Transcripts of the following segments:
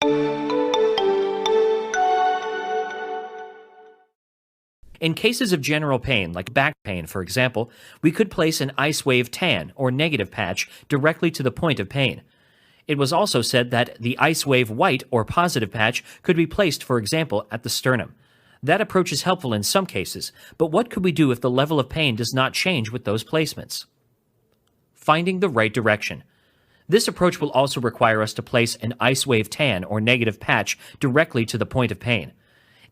In cases of general pain, like back pain for example, we could place an Icewave tan or negative patch directly to the point of pain. It was also said that the Icewave white or positive patch could be placed, for example, at the sternum. That approach is helpful in some cases, but what could we do if the level of pain does not change with those placements? Finding the right direction. This approach will also require us to place an Icewave tan or negative patch directly to the point of pain.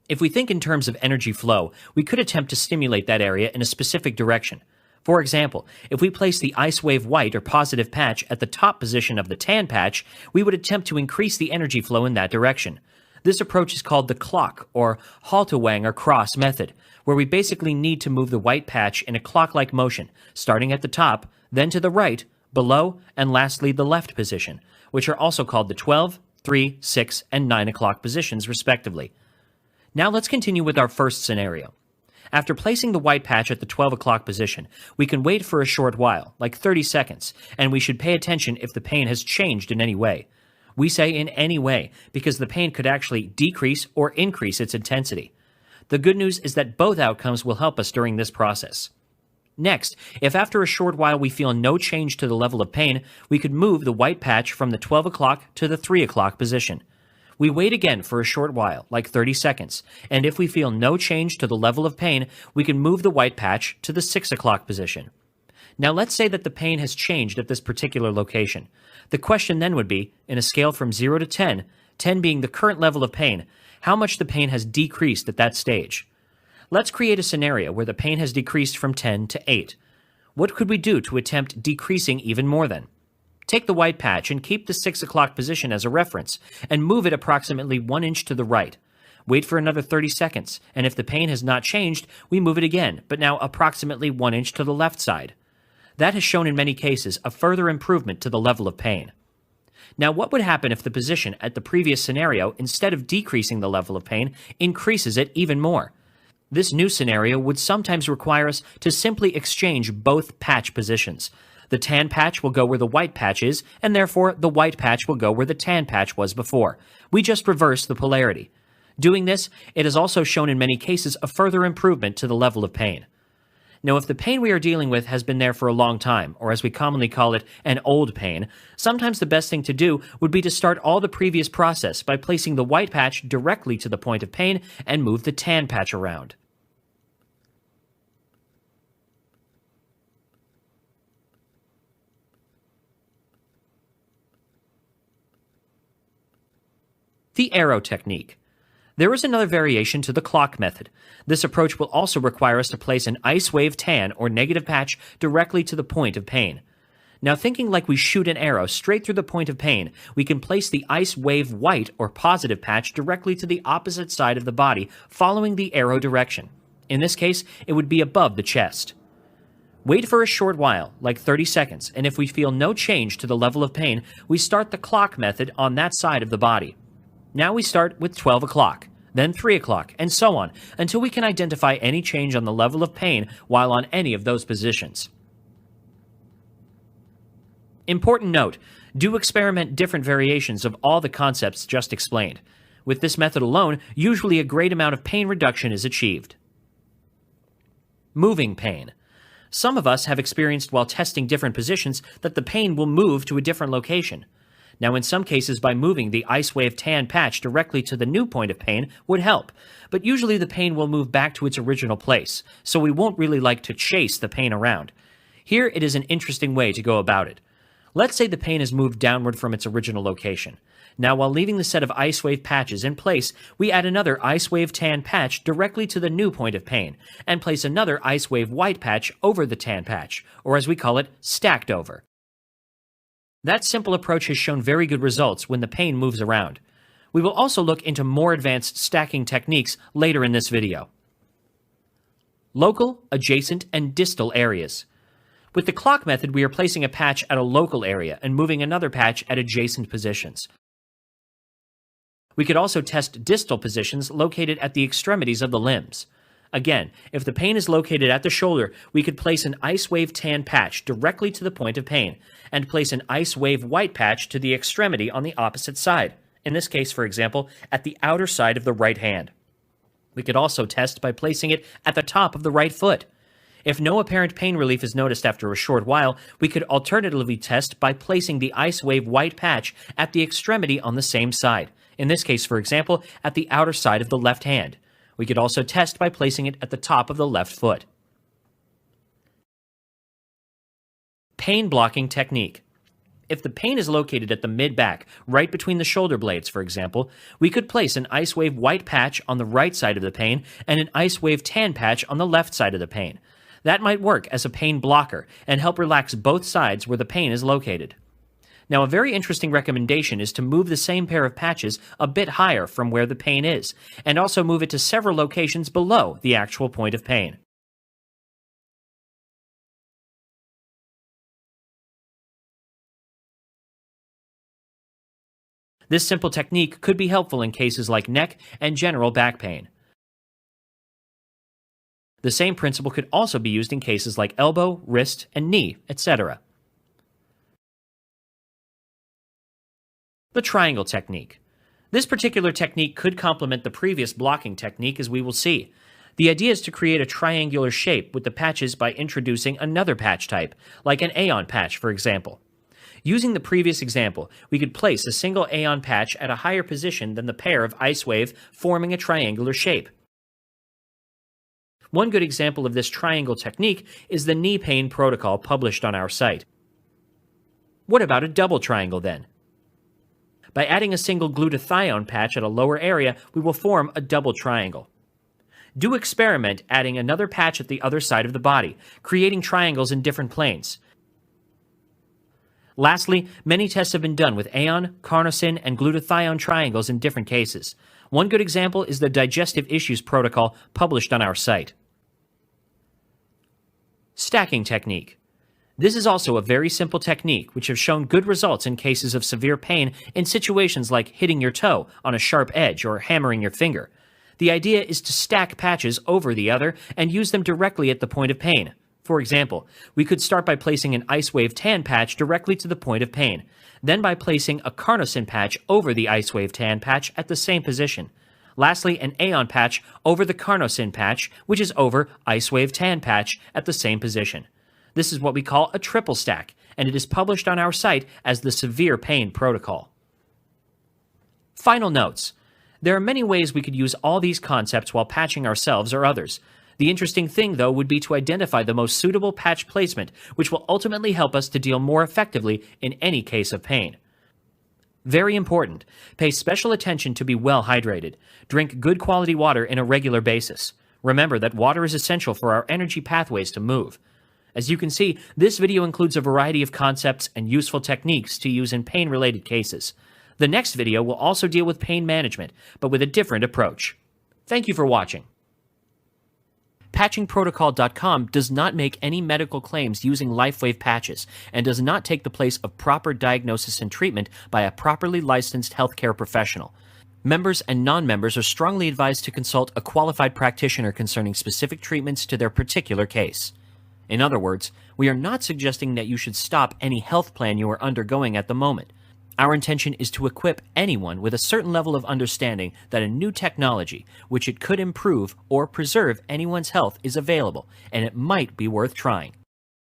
If we think in terms of energy flow, we could attempt to stimulate that area in a specific direction. For example, if we place the Icewave white or positive patch at the top position of the tan patch, we would attempt to increase the energy flow in that direction. This approach is called the clock or Haltewang or cross method, where we basically need to move the white patch in a clock-like motion, starting at the top, then to the right, below, and lastly the left position, which are also called the 12, 3, 6, and 9 o'clock positions respectively. Now let's continue with our first scenario. After placing the white patch at the 12 o'clock position, we can wait for a short while, like 30 seconds, and we should pay attention if the pain has changed in any way. We say in any way, because the pain could actually decrease or increase its intensity. The good news is that both outcomes will help us during this process. Next, if after a short while we feel no change to the level of pain, we could move the white patch from the 12 o'clock to the 3 o'clock position. We wait again for a short while, like 30 seconds, and if we feel no change to the level of pain, we can move the white patch to the 6 o'clock position. Now let's say that the pain has changed at this particular location. The question then would be, in a scale from 0 to 10, 10 being the current level of pain, how much the pain has decreased at that stage. Let's create a scenario where the pain has decreased from 10 to 8. What could we do to attempt decreasing even more then? Take the white patch and keep the 6 o'clock position as a reference, and move it approximately 1 inch to the right. Wait for another 30 seconds, and if the pain has not changed, we move it again, but now approximately 1 inch to the left side. That has shown in many cases a further improvement to the level of pain. Now what would happen if the position at the previous scenario, instead of decreasing the level of pain, increases it even more? This new scenario would sometimes require us to simply exchange both patch positions. The tan patch will go where the white patch is, and therefore the white patch will go where the tan patch was before. We just reverse the polarity. Doing this, it has also shown in many cases a further improvement to the level of pain. Now, if the pain we are dealing with has been there for a long time, or as we commonly call it, an old pain, sometimes the best thing to do would be to start all the previous process by placing the white patch directly to the point of pain and move the tan patch around. The arrow technique. There is another variation to the clock method. This approach will also require us to place an Icewave tan or negative patch directly to the point of pain. Now thinking like we shoot an arrow straight through the point of pain, we can place the Icewave white or positive patch directly to the opposite side of the body, following the arrow direction. In this case, it would be above the chest. Wait for a short while, like 30 seconds, and if we feel no change to the level of pain, we start the clock method on that side of the body. Now we start with 12 o'clock, then 3 o'clock, and so on, until we can identify any change on the level of pain while on any of those positions. Important note, do experiment different variations of all the concepts just explained. With this method alone, usually a great amount of pain reduction is achieved. Moving pain. Some of us have experienced while testing different positions that the pain will move to a different location. Now, in some cases, by moving the Icewave tan patch directly to the new point of pain would help, but usually the pain will move back to its original place, so we won't really like to chase the pain around. Here, it is an interesting way to go about it. Let's say the pain is moved downward from its original location. Now, while leaving the set of Icewave patches in place, we add another Icewave tan patch directly to the new point of pain, and place another Icewave white patch over the tan patch, or as we call it, stacked over. That simple approach has shown very good results when the pain moves around. We will also look into more advanced stacking techniques later in this video. Local, adjacent, and distal areas. With the clock method, we are placing a patch at a local area and moving another patch at adjacent positions. We could also test distal positions located at the extremities of the limbs. Again, if the pain is located at the shoulder, we could place an Icewave tan patch directly to the point of pain, and place an Icewave white patch to the extremity on the opposite side, in this case, for example, at the outer side of the right hand. We could also test by placing it at the top of the right foot. If no apparent pain relief is noticed after a short while, we could alternatively test by placing the Icewave white patch at the extremity on the same side, in this case, for example, at the outer side of the left hand. We could also test by placing it at the top of the left foot. Pain blocking technique. If the pain is located at the mid-back, right between the shoulder blades, for example, we could place an Icewave white patch on the right side of the pain and an Icewave tan patch on the left side of the pain. That might work as a pain blocker and help relax both sides where the pain is located. Now, a very interesting recommendation is to move the same pair of patches a bit higher from where the pain is, and also move it to several locations below the actual point of pain. This simple technique could be helpful in cases like neck and general back pain. The same principle could also be used in cases like elbow, wrist, and knee, etc. The triangle technique. This particular technique could complement the previous blocking technique, as we will see. The idea is to create a triangular shape with the patches by introducing another patch type, like an Aeon patch, for example. Using the previous example, we could place a single Aeon patch at a higher position than the pair of Icewave, forming a triangular shape. One good example of this triangle technique is the knee pain protocol published on our site. What about a double triangle then? By adding a single glutathione patch at a lower area, we will form a double triangle. Do experiment adding another patch at the other side of the body, creating triangles in different planes. Lastly, many tests have been done with Aeon, carnosine, and glutathione triangles in different cases. One good example is the digestive issues protocol published on our site. Stacking technique. This is also a very simple technique which has shown good results in cases of severe pain in situations like hitting your toe on a sharp edge or hammering your finger. The idea is to stack patches over the other and use them directly at the point of pain. For example, we could start by placing an Icewave tan patch directly to the point of pain, then by placing a carnosine patch over the Icewave tan patch at the same position. Lastly, an Aeon patch over the carnosine patch, which is over Icewave tan patch at the same position. This is what we call a triple stack, and it is published on our site as the Severe Pain Protocol. Final notes. There are many ways we could use all these concepts while patching ourselves or others. The interesting thing, though, would be to identify the most suitable patch placement, which will ultimately help us to deal more effectively in any case of pain. Very important, pay special attention to be well hydrated. Drink good quality water in a regular basis. Remember that water is essential for our energy pathways to move. As you can see, this video includes a variety of concepts and useful techniques to use in pain-related cases. The next video will also deal with pain management, but with a different approach. Thank you for watching. PatchingProtocol.com does not make any medical claims using LifeWave patches and does not take the place of proper diagnosis and treatment by a properly licensed healthcare professional. Members and non-members are strongly advised to consult a qualified practitioner concerning specific treatments to their particular case. In other words, we are not suggesting that you should stop any health plan you are undergoing at the moment. Our intention is to equip anyone with a certain level of understanding that a new technology, which it could improve or preserve anyone's health, is available, and it might be worth trying.